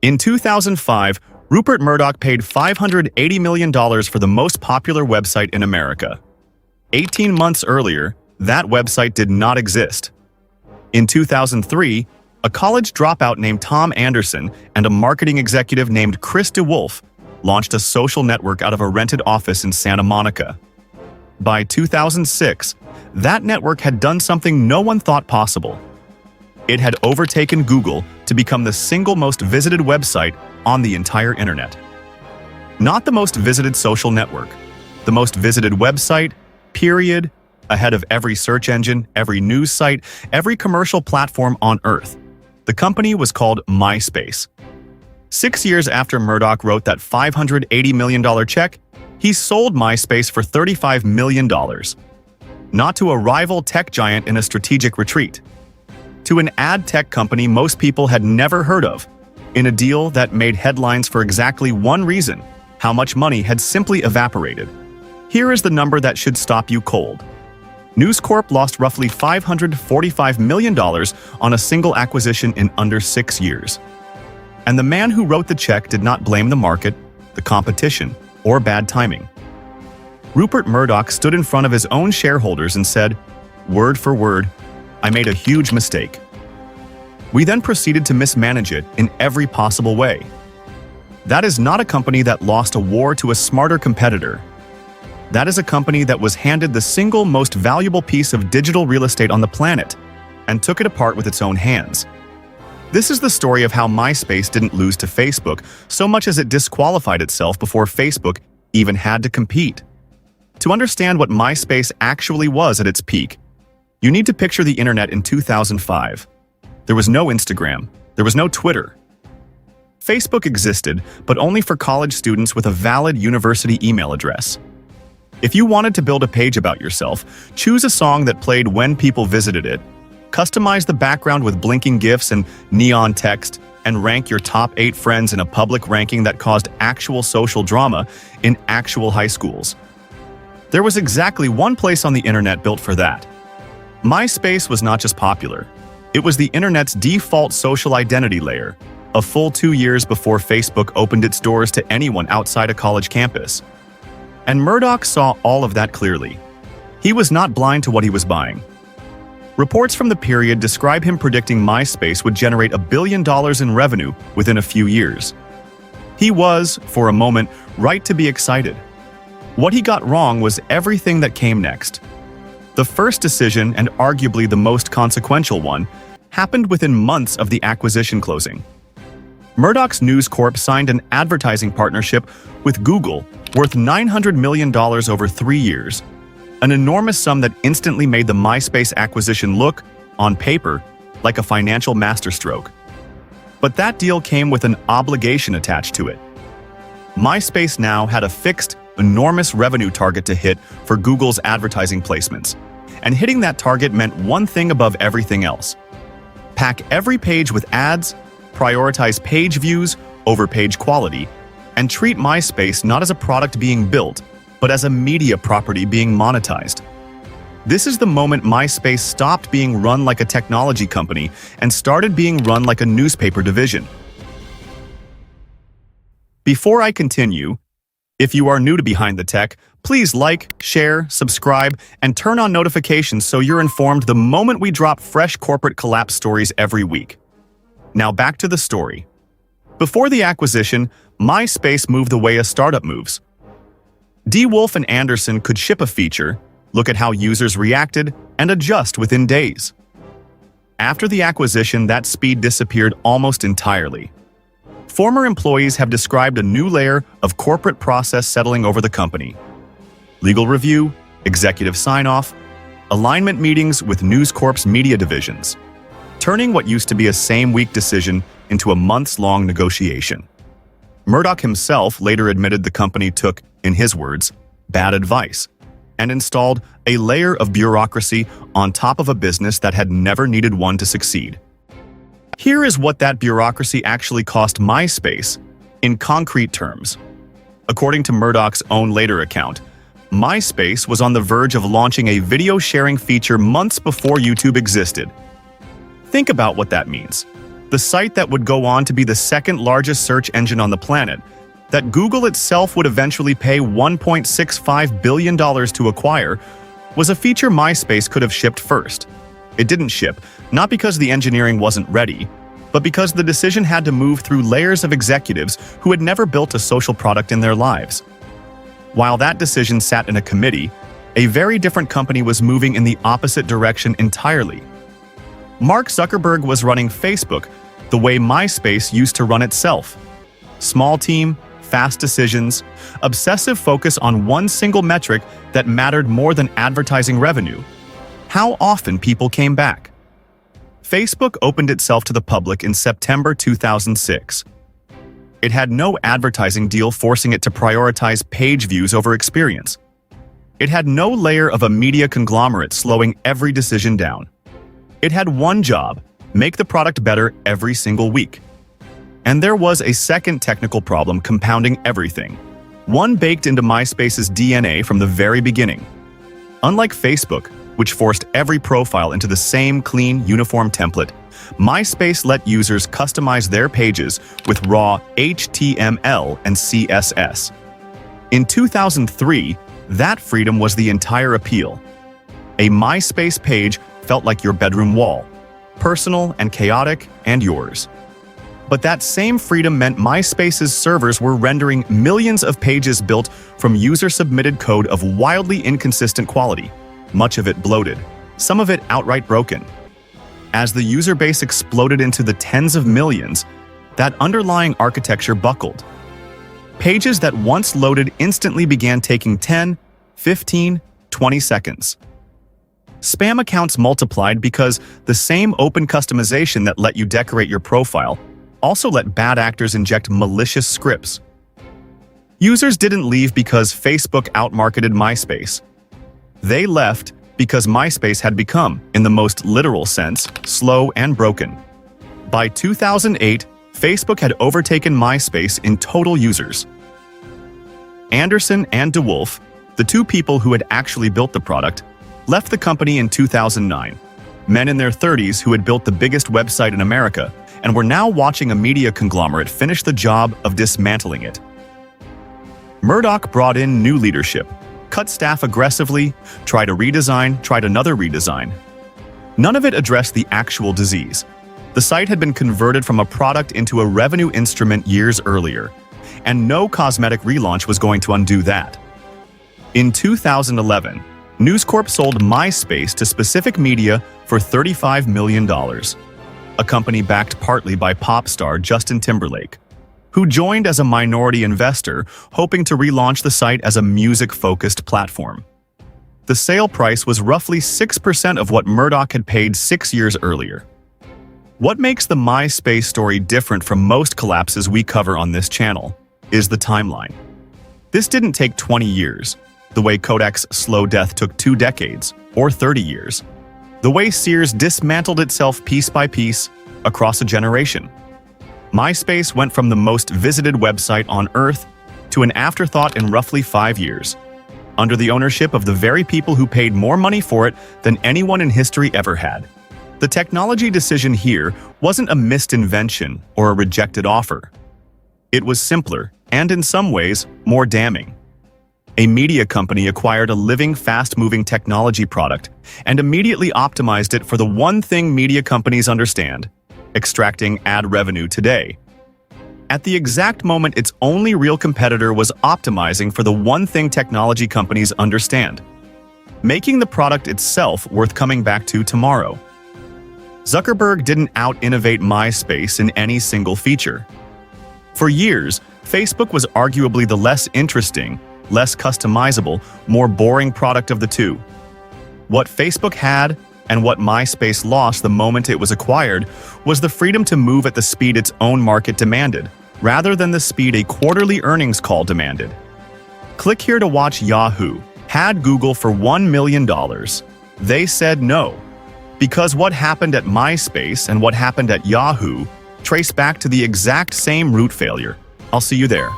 In 2005, Rupert Murdoch paid $580 million for the most popular website in America. 18 months earlier, that website did not exist. In 2003, a college dropout named Tom Anderson and a marketing executive named Chris DeWolf launched a social network out of a rented office in Santa Monica. By 2006, that network had done something no one thought possible. It had overtaken Google to become the single most visited website on the entire internet. Not the most visited social network, the most visited website, period, ahead of every search engine, every news site, every commercial platform on Earth. The company was called MySpace. 6 years after Murdoch wrote that $580 million check, he sold MySpace for $35 million. Not to a rival tech giant in a strategic retreat. To an ad tech company most people had never heard of, in a deal that made headlines for exactly one reason: how much money had simply evaporated. Here is the number that should stop you cold. News Corp lost roughly $545 million on a single acquisition in under 6 years. And the man who wrote the check did not blame the market, the competition, or bad timing. Rupert Murdoch stood in front of his own shareholders and said, word for word, "I made a huge mistake." We then proceeded to mismanage it in every possible way. That is not a company that lost a war to a smarter competitor. That is a company that was handed the single most valuable piece of digital real estate on the planet and took it apart with its own hands. This is the story of how MySpace didn't lose to Facebook so much as it disqualified itself before Facebook even had to compete. To understand what MySpace actually was at its peak, you need to picture the internet in 2005. There was no Instagram. There was no Twitter. Facebook existed, but only for college students with a valid university email address. If you wanted to build a page about yourself, choose a song that played when people visited it, customize the background with blinking GIFs and neon text, and rank your top 8 friends in a public ranking that caused actual social drama in actual high schools. There was exactly one place on the internet built for that. MySpace was not just popular. It was the internet's default social identity layer, a full 2 years before Facebook opened its doors to anyone outside a college campus. And Murdoch saw all of that clearly. He was not blind to what he was buying. Reports from the period describe him predicting MySpace would generate $1 billion in revenue within a few years. He was, for a moment, right to be excited. What he got wrong was everything that came next. The first decision, and arguably the most consequential one, happened within months of the acquisition closing. Murdoch's News Corp signed an advertising partnership with Google worth $900 million over 3 years, an enormous sum that instantly made the MySpace acquisition look, on paper, like a financial masterstroke. But that deal came with an obligation attached to it. MySpace now had a fixed, enormous revenue target to hit for Google's advertising placements, and hitting that target meant one thing above everything else: pack every page with ads, prioritize page views over page quality, and treat MySpace not as a product being built, but as a media property being monetized. This is the moment MySpace stopped being run like a technology company and started being run like a newspaper division. Before I continue, if you are new to Behind the Tech, please like, share, subscribe, and turn on notifications so you're informed the moment we drop fresh corporate collapse stories every week. Now back to the story. Before the acquisition, MySpace moved the way a startup moves. DeWolf and Anderson could ship a feature, look at how users reacted, and adjust within days. After the acquisition, that speed disappeared almost entirely. Former employees have described a new layer of corporate process settling over the company. Legal review, executive sign-off, alignment meetings with News Corp's media divisions, turning what used to be a same-week decision into a months-long negotiation. Murdoch himself later admitted the company took, in his words, bad advice, and installed a layer of bureaucracy on top of a business that had never needed one to succeed. Here is what that bureaucracy actually cost MySpace in concrete terms. According to Murdoch's own later account, MySpace was on the verge of launching a video sharing feature months before YouTube existed. Think about what that means. the site that would go on to be the second largest search engine on the planet, that Google itself would eventually pay $1.65 billion to acquire, was a feature MySpace could have shipped first. It didn't ship, not because the engineering wasn't ready, but because the decision had to move through layers of executives who had never built a social product in their lives. While that decision sat in a committee, a very different company was moving in the opposite direction entirely. Mark Zuckerberg was running Facebook the way MySpace used to run itself. Small team, fast decisions, obsessive focus on one single metric that mattered more than advertising revenue: how often people came back. Facebook opened itself to the public in September 2006. It had no advertising deal forcing it to prioritize page views over experience. It had no layer of a media conglomerate slowing every decision down. It had one job: make the product better every single week. And there was a second technical problem compounding everything, one baked into MySpace's DNA from the very beginning. Unlike Facebook, which forced every profile into the same clean, uniform template, MySpace let users customize their pages with raw HTML and CSS. In 2003, that freedom was the entire appeal. A MySpace page felt like your bedroom wall, personal and chaotic and yours. But that same freedom meant MySpace's servers were rendering millions of pages built from user-submitted code of wildly inconsistent quality, much of it bloated, some of it outright broken. As the user base exploded into the tens of millions, that underlying architecture buckled. Pages that once loaded instantly began taking 10, 15, 20 seconds. Spam accounts multiplied because the same open customization that let you decorate your profile also let bad actors inject malicious scripts. Users didn't leave because Facebook outmarketed MySpace. They left because MySpace had become, in the most literal sense, slow and broken. By 2008, Facebook had overtaken MySpace in total users. Anderson and DeWolf, the two people who had actually built the product, left the company in 2009, men in their 30s who had built the biggest website in America and were now watching a media conglomerate finish the job of dismantling it. Murdoch brought in new leadership, cut staff aggressively, tried another redesign. None of it addressed the actual disease. The site had been converted from a product into a revenue instrument years earlier, and no cosmetic relaunch was going to undo that. In 2011, News Corp sold MySpace to Specific Media for $35 million, a company backed partly by pop star Justin Timberlake, who joined as a minority investor, hoping to relaunch the site as a music-focused platform. The sale price was roughly 6% of what Murdoch had paid 6 years earlier. What makes the MySpace story different from most collapses we cover on this channel is the timeline. This didn't take 20 years, the way Kodak's slow death took 2 decades, or 30 years. The way Sears dismantled itself piece by piece across a generation. MySpace went from the most visited website on Earth to an afterthought in roughly 5 years, under the ownership of the very people who paid more money for it than anyone in history ever had. The technology decision here wasn't a missed invention or a rejected offer. It was simpler, and in some ways, more damning. A media company acquired a living, fast-moving technology product and immediately optimized it for the one thing media companies understand: extracting ad revenue today. At the exact moment its only real competitor was optimizing for the one thing technology companies understand: making the product itself worth coming back to tomorrow. Zuckerberg didn't out-innovate MySpace in any single feature. For years, Facebook was arguably the less interesting, less customizable, more boring product of the two. What Facebook had, and what MySpace lost the moment it was acquired, was the freedom to move at the speed its own market demanded, rather than the speed a quarterly earnings call demanded. Click here to watch Yahoo had Google for $1 million. They said no, because what happened at MySpace and what happened at Yahoo trace back to the exact same root failure. I'll see you there.